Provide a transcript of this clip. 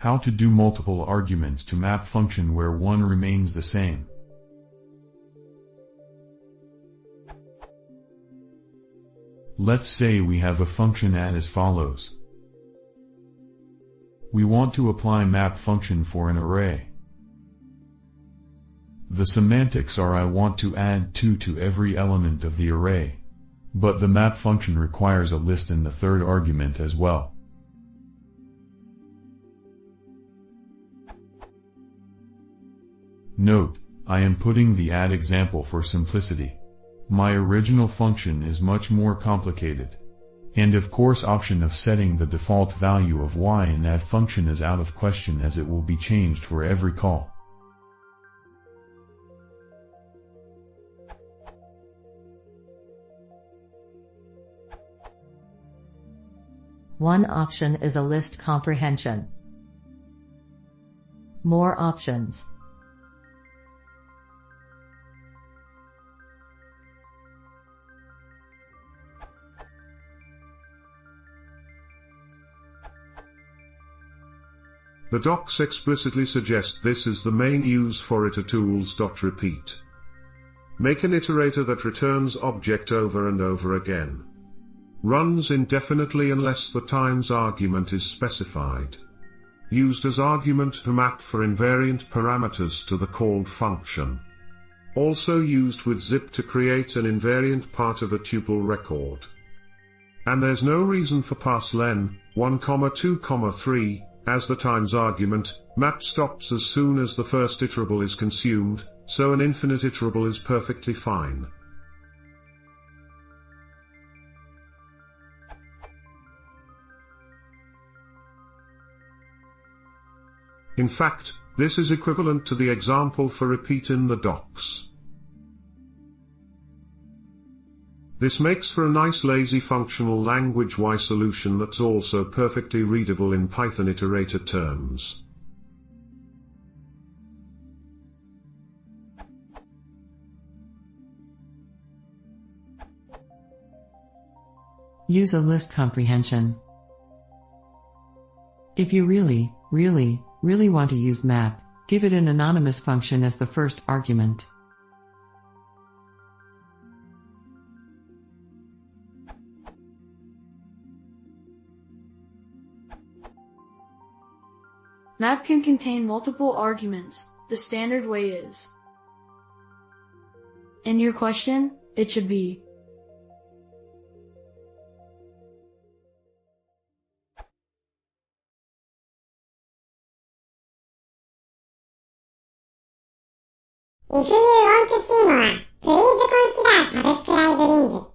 How to do multiple arguments to map function where one remains the same. Let's say we have a function add as follows. We want to apply map function for an array. The semantics are I want to add 2 to every element of the array. But the map function requires a list in the third argument as well. Note, I am putting the add example for simplicity. My original function is much more complicated. And of course option of setting the default value of y in add function is out of question as it will be changed for every call. One option is a list comprehension. More options. The docs explicitly suggest this is the main use for iter_tools.repeat. Make an iterator that returns object over and over again. Runs indefinitely unless the times argument is specified. Used as argument to map for invariant parameters to the called function. Also used with zip to create an invariant part of a tuple record. And there's no reason for parseLen 1, 2, 3, as the times argument. Map stops as soon as the first iterable is consumed, so an infinite iterable is perfectly fine. In fact, this is equivalent to the example for repeat in the docs. This makes for a nice lazy functional language Y solution that's also perfectly readable in Python iterator terms. Use a list comprehension. If you really want to use map, give it an anonymous function as the first argument. Map can contain multiple arguments, the standard way is. In your question, it should be. If you want to see more, please consider subscribing.